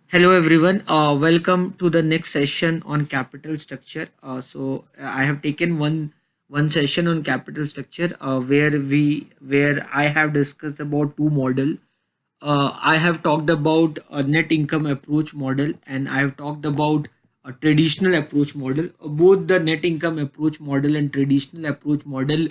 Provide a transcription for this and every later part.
Hello everyone. Welcome to the next session on capital structure. I have taken one session on capital structure where I have discussed about two model. I have talked about a net income approach model and I have talked about a traditional approach model. Both the net income approach model and traditional approach model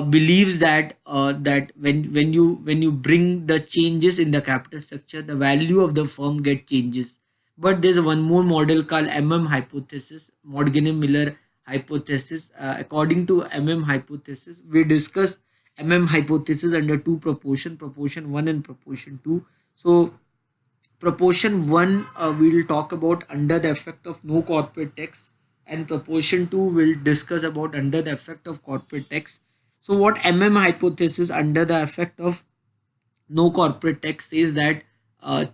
believes that when you bring the changes in the capital structure, the value of the firm get changes. But there's one more model called hypothesis, Morgan and Miller hypothesis. According to hypothesis, we discussed hypothesis under two proportion 1 and proportion 2. So proportion 1, we will talk about under the effect of no corporate tax, and proportion 2 will discuss about under the effect of corporate tax. So what hypothesis under the effect of no corporate tax says that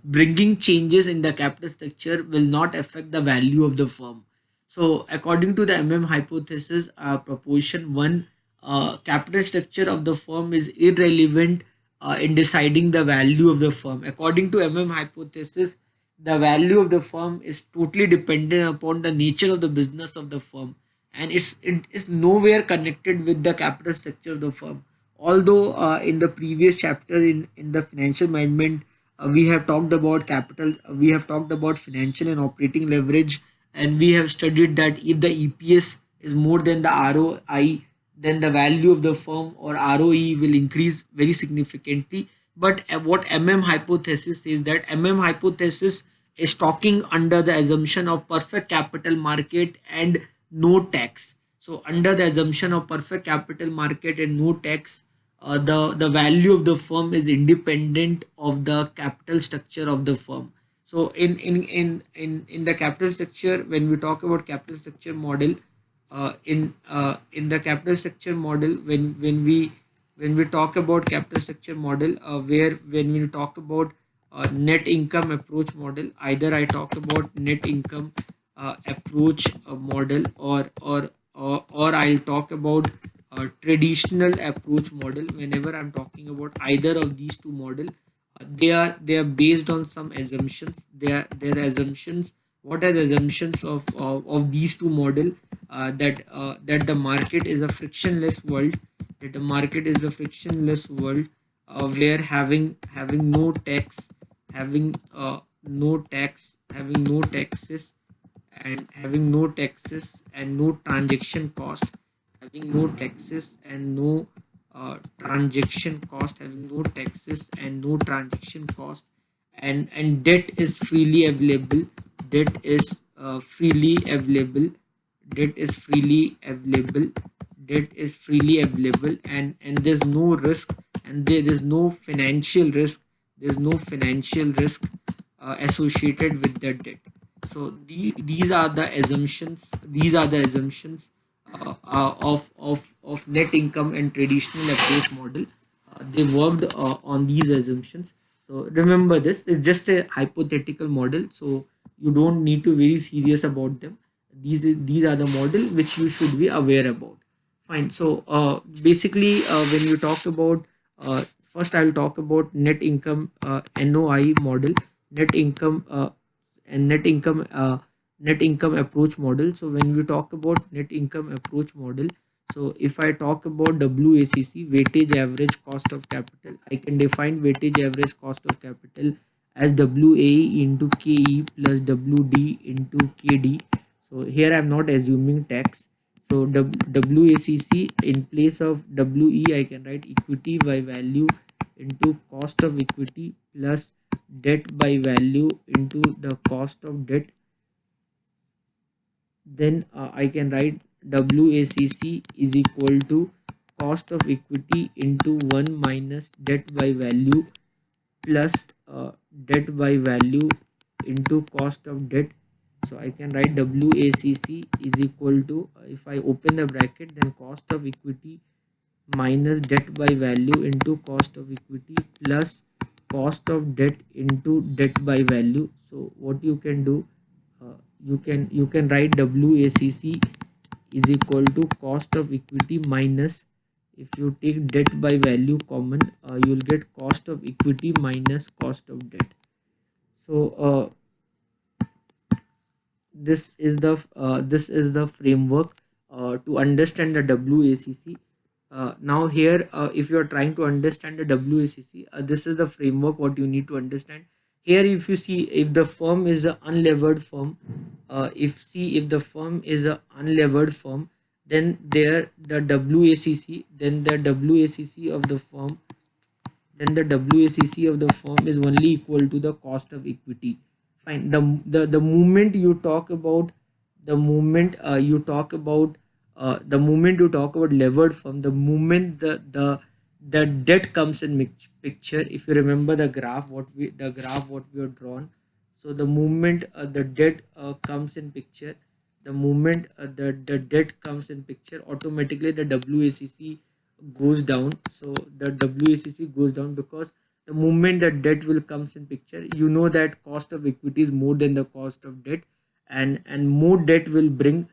bringing changes in the capital structure will not affect the value of the firm. So according to the hypothesis, proportion 1, capital structure of the firm is irrelevant in deciding the value of the firm. According to hypothesis, the value of the firm is totally dependent upon the nature of the business of the firm, and it is nowhere connected with the capital structure of the firm. Although in the previous chapter in the financial management, we have talked about capital, we have talked about financial and operating leverage, and we have studied that if the EPS is more than the ROI, then the value of the firm or ROE will increase very significantly. But what hypothesis is that hypothesis is talking under the assumption of perfect capital market and no tax. So under the assumption of perfect capital market and no tax, the value of the firm is independent of the capital structure of the firm. So in the capital structure, when we talk about capital structure model, in the capital structure model, when we talk about capital structure model, where when we talk about net income approach model, either I talk about net income approach model, or I'll talk about traditional approach model. Whenever I'm talking about either of these two model, they are based on some assumptions. They are assumptions. What are the assumptions of these two model? That the market is a frictionless world. That the market is a frictionless world where having no tax, having no tax, having no taxes, and having no taxes and no transaction cost, having no taxes and no transaction cost, having no taxes and no transaction cost, and debt is freely available. Debt is freely available. Debt is freely available. Debt is freely available, and there's no risk, and there is no financial risk. There's no financial risk associated with the debt. So these are the assumptions. These are the assumptions of net income and traditional approach model. They worked on these assumptions. So remember, this is just a hypothetical model, so you don't need to be very serious about them. These are the model which you should be aware about. Fine. So basically, when you talk about, first I'll talk about net income NOI model, net income and net income approach model. So when we talk about net income approach model, so if I talk about WACC, weightage average cost of capital, I can define weightage average cost of capital as WAE into KE plus WD into KD. So here I'm not assuming tax. So WACC, in place of WE, I can write equity by value into cost of equity plus debt by value into the cost of debt. Then I can write WACC is equal to cost of equity into 1 minus debt by value plus debt by value into cost of debt. So I can write WACC is equal to, if I open the bracket, then cost of equity minus debt by value into cost of equity plus cost of debt into debt by value. So what you can do, you can write WACC is equal to cost of equity minus, if you take debt by value common, you'll get cost of equity minus cost of debt. So this is the framework to understand the WACC. Now here, if you are trying to understand the WACC, this is the framework what you need to understand. Here, if you see, if the firm is a unlevered firm, if the firm is a unlevered firm, then there the WACC, then the WACC of the firm is only equal to the cost of equity. Fine. The moment you talk about the moment you talk about the moment you talk about levered firm, the moment the debt comes in picture. If you remember the graph what we have drawn, so the moment the debt comes in picture, the moment the debt comes in picture, automatically the WACC goes down. So the WACC goes down because the moment that debt will comes in picture, you know that cost of equity is more than the cost of debt, and more debt will bring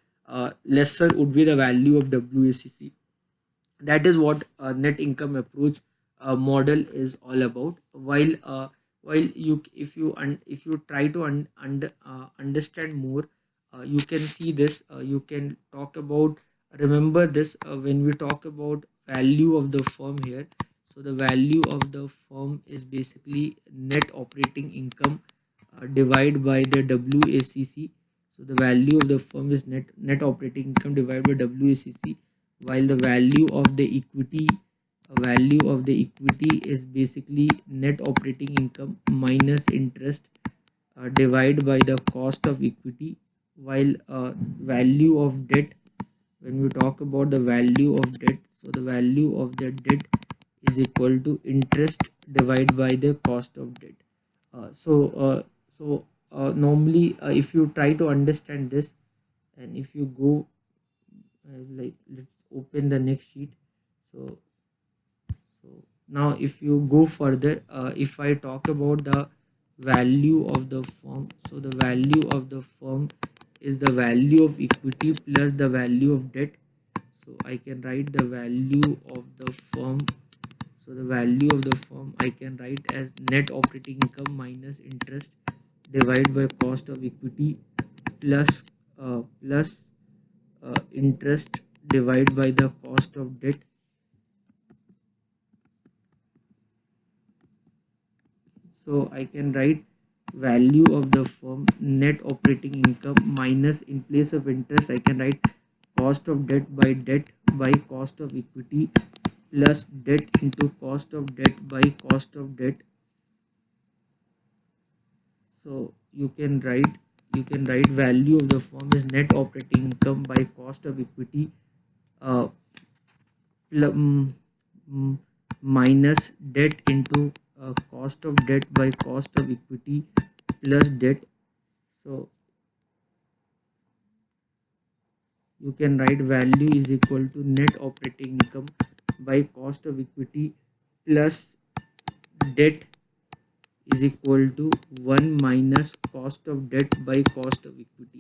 lesser would be the value of WACC. That is what net income approach model is all about. While you if you try to understand more, you can see this, you can talk about, remember this, when we talk about value of the firm here. So the value of the firm is basically net operating income divided by the WACC. So the value of the firm is net operating income divided by WACC, while the value of the equity is basically net operating income minus interest divided by the cost of equity, while value of debt, when we talk about the value of debt, so the value of the debt is equal to interest divided by the cost of debt. Normally, if you try to understand this, and if you go, like, let's open the next sheet. So so now if you go further, if I talk about the value of the firm, so the value of the firm is the value of equity plus the value of debt. So I can write the value of the firm, so the value of the firm I can write as net operating income minus interest divided by cost of equity plus interest divided by the cost of debt. So I can write value of the firm net operating income minus, in place of interest I can write cost of debt by cost of equity plus debt into cost of debt by cost of debt. So you can write value of the firm is net operating income by cost of equity uh, pl- mm, mm, minus debt into cost of debt by cost of equity plus debt. So you can write value is equal to net operating income by cost of equity plus debt is equal to 1 minus cost of debt by cost of equity.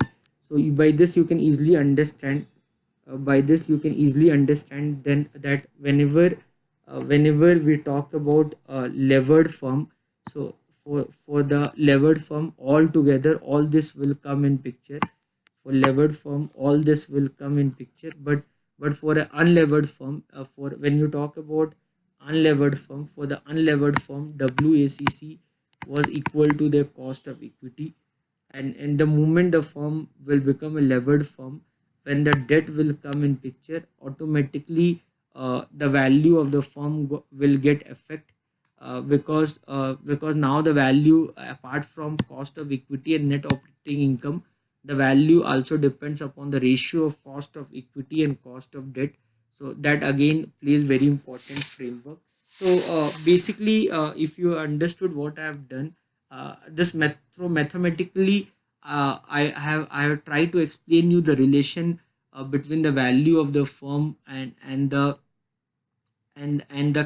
So by this you can easily understand, then that whenever we talk about levered firm, so for the levered firm, all together all this will come in picture. For levered firm all this will come in picture, but for an unlevered firm, for when you talk about unlevered firm, for the unlevered firm, WACC was equal to the cost of equity. And the moment the firm will become a levered firm, when the debt will come in picture, automatically the value of the firm will get affect, because now the value, apart from cost of equity and net operating income, the value also depends upon the ratio of cost of equity and cost of debt. So that again plays very important framework. So basically, if you understood what I have done, this mathematically, I have tried to explain you the relation between the value of the firm and the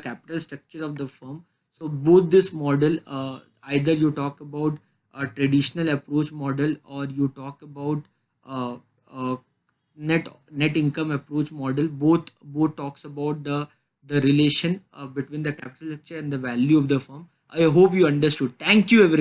capital structure of the firm. So both this model, either you talk about a traditional approach model, or you talk about uh, uh, net income approach model, both talks about the relation between the capital structure and the value of the firm. I hope you understood. Thank you everyone.